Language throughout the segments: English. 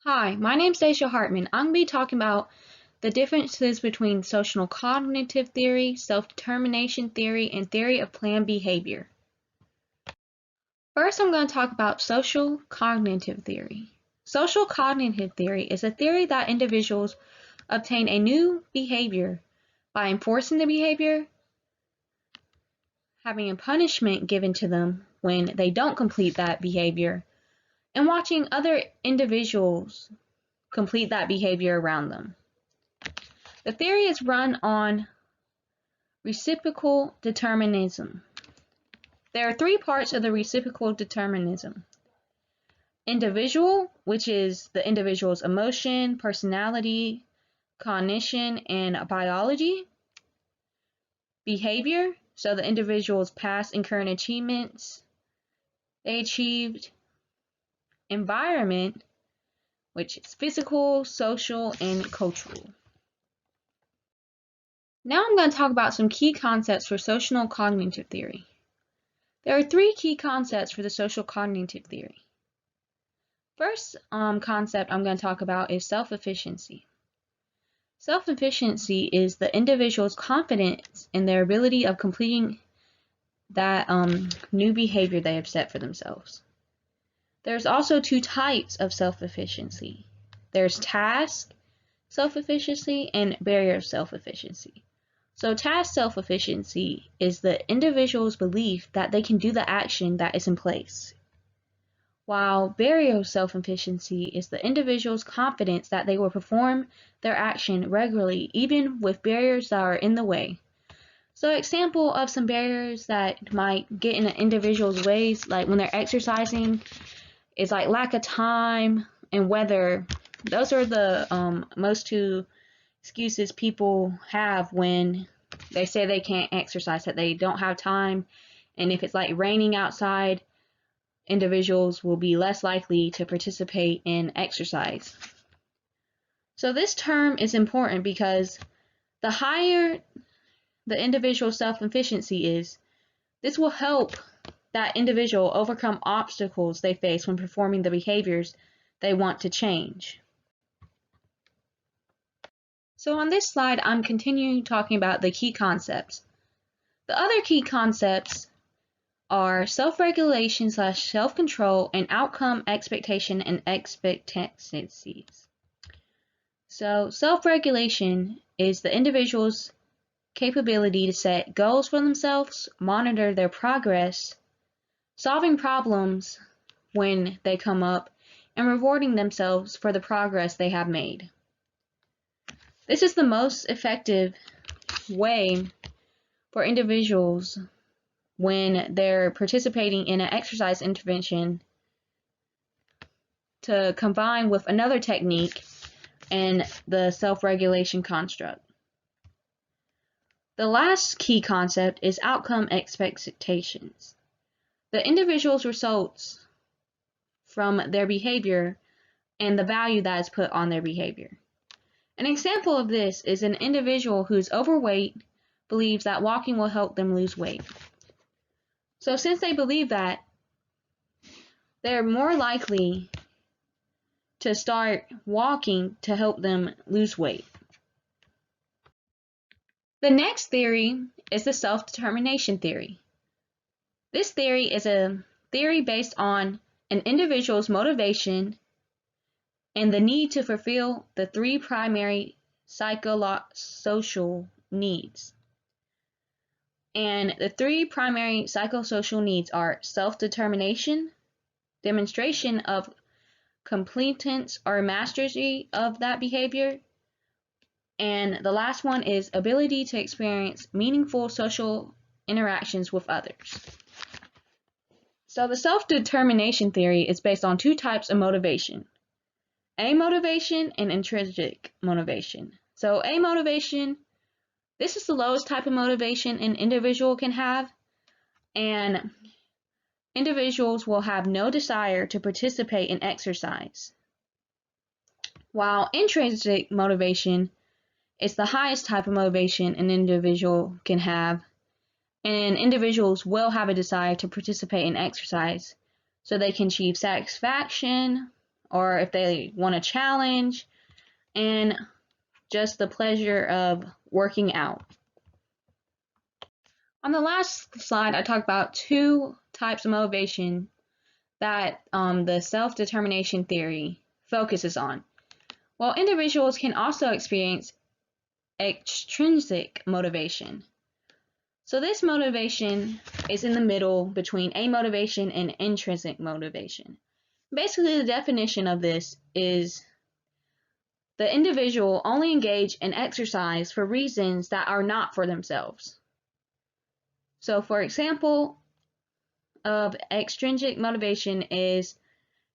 Hi, my name's Daisha Hartman. I'm going to be talking about the differences between social cognitive theory, self-determination theory, and theory of planned behavior. First, I'm going to talk about social cognitive theory. Social cognitive theory is a theory that individuals obtain a new behavior by enforcing the behavior, having a punishment given to them when they don't complete that behavior, and watching other individuals complete that behavior around them. The theory is run on reciprocal determinism. There are three parts of the reciprocal determinism. Individual, which is the individual's emotion, personality, cognition, and biology. Behavior, so the individual's past and current achievements they achieved. Environment, which is physical, social, and cultural. Now I'm going to talk about some key concepts for social cognitive theory. There are three key concepts for the social cognitive theory. First concept I'm going to talk about is self-efficiency. Self-efficiency is the individual's confidence in their ability of completing that new behavior they have set for themselves. There's also two types of self-efficiency. There's task self-efficiency and barrier self-efficiency. So task self-efficiency is the individual's belief that they can do the action that is in place, while barrier self-efficiency is the individual's confidence that they will perform their action regularly even with barriers that are in the way. So example of some barriers that might get in an individual's ways, like when they're exercising, is like lack of time and weather. Those are the most two excuses people have when they say they can't exercise, that they don't have time. And if it's like raining outside, individuals will be less likely to participate in exercise. So this term is important because the higher the individual self-efficiency is, this will help that individual overcome obstacles they face when performing the behaviors they want to change. So on this slide, I'm continuing talking about the key concepts. The other key concepts are self-regulation / self-control and outcome expectation and expectancies. So self-regulation is the individual's capability to set goals for themselves, monitor their progress, solving problems when they come up, and rewarding themselves for the progress they have made. This is the most effective way for individuals when they're participating in an exercise intervention to combine with another technique and the self-regulation construct. The last key concept is outcome expectations. The individual's results from their behavior and the value that is put on their behavior. An example of this is an individual who's overweight believes that walking will help them lose weight. So since they believe that, they're more likely to start walking to help them lose weight. The next theory is the self-determination theory. This theory is a theory based on an individual's motivation and the need to fulfill the three primary psychosocial needs. And the three primary psychosocial needs are self-determination, demonstration of competence or mastery of that behavior, and the last one is ability to experience meaningful social interactions with others. So the self-determination theory is based on two types of motivation: A motivation and intrinsic motivation. So A motivation, this is the lowest type of motivation an individual can have, and individuals will have no desire to participate in exercise. While intrinsic motivation is the highest type of motivation an individual can have, and individuals will have a desire to participate in exercise so they can achieve satisfaction, or if they want a challenge, and just the pleasure of working out. On the last slide, I talked about two types of motivation that the self-determination theory focuses on. Well, individuals can also experience extrinsic motivation. So this motivation is in the middle between amotivation and intrinsic motivation. Basically, the definition of this is the individual only engage in exercise for reasons that are not for themselves. So, for example, of extrinsic motivation is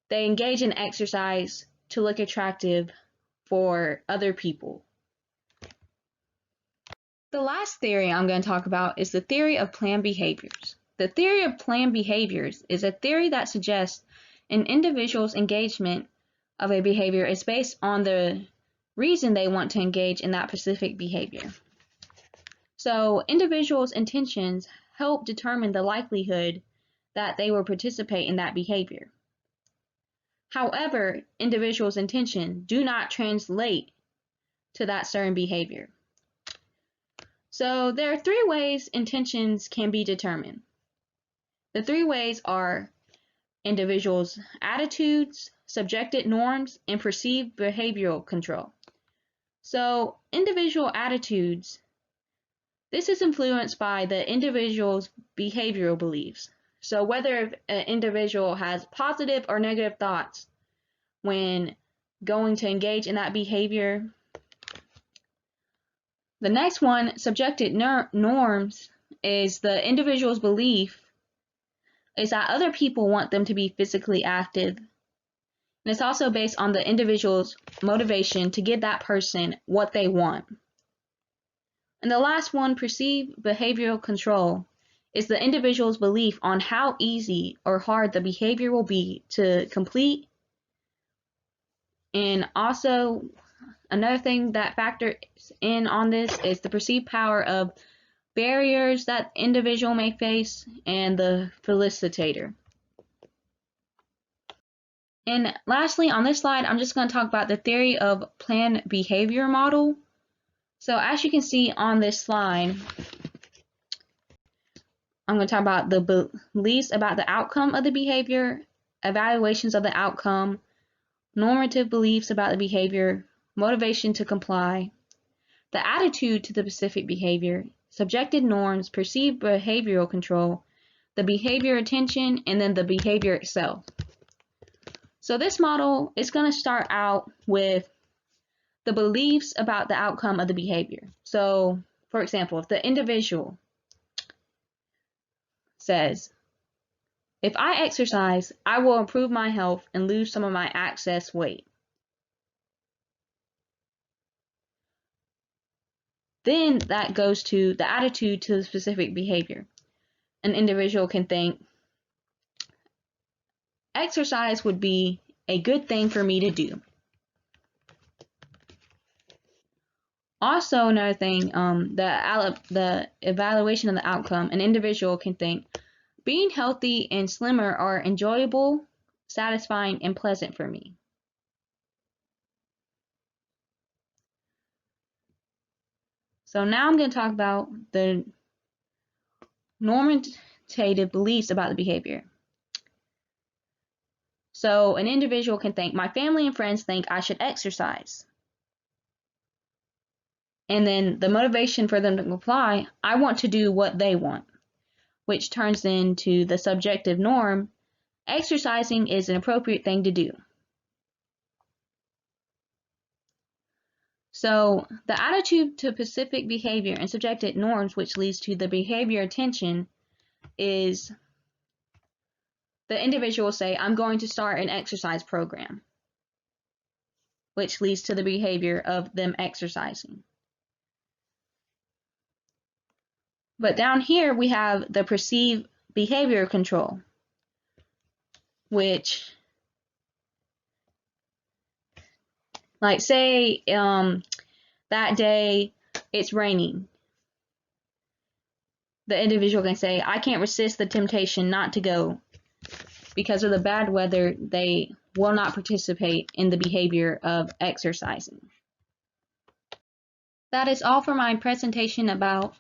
they engage in exercise to look attractive for other people. The last theory I'm going to talk about is the theory of planned behaviors. The theory of planned behaviors is a theory that suggests an individual's engagement of a behavior is based on the reason they want to engage in that specific behavior. So individuals' intentions help determine the likelihood that they will participate in that behavior. However, individuals' intentions do not translate to that certain behavior. So there are three ways intentions can be determined. The three ways are individuals' attitudes, subjective norms, and perceived behavioral control. So individual attitudes, this is influenced by the individual's behavioral beliefs. So whether an individual has positive or negative thoughts when going to engage in that behavior. The next one, subjective norms, is the individual's belief is that other people want them to be physically active. And it's also based on the individual's motivation to give that person what they want. And the last one, perceived behavioral control, is the individual's belief on how easy or hard the behavior will be to complete. And also, another thing that factors in on this is the perceived power of barriers that the individual may face and the facilitator. And lastly, on this slide, I'm just going to talk about the theory of planned behavior model. So as you can see on this slide, I'm going to talk about the beliefs about the outcome of the behavior, evaluations of the outcome, normative beliefs about the behavior, motivation to comply, the attitude to the specific behavior, subjective norms, perceived behavioral control, the behavior attention, and then the behavior itself. So this model is going to start out with the beliefs about the outcome of the behavior. So, for example, if the individual says, if I exercise, I will improve my health and lose some of my excess weight. Then that goes to the attitude to the specific behavior. An individual can think, exercise would be a good thing for me to do. Also, another thing, the evaluation of the outcome, an individual can think, being healthy and slimmer are enjoyable, satisfying, and pleasant for me. So now I'm going to talk about the normative beliefs about the behavior. So an individual can think, my family and friends think I should exercise. And then the motivation for them to comply, I want to do what they want, which turns into the subjective norm, exercising is an appropriate thing to do. So the attitude to specific behavior and subjective norms, which leads to the behavior attention, is the individual will say, I'm going to start an exercise program, which leads to the behavior of them exercising. But down here we have the perceived behavior control, which, like say that day it's raining. The individual can say, I can't resist the temptation not to go. Because of the bad weather, they will not participate in the behavior of exercising. That is all for my presentation about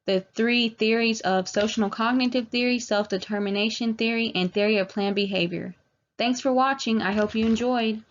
the 3 theories of social cognitive theory, self-determination theory, and theory of planned behavior. Thanks for watching. I hope you enjoyed.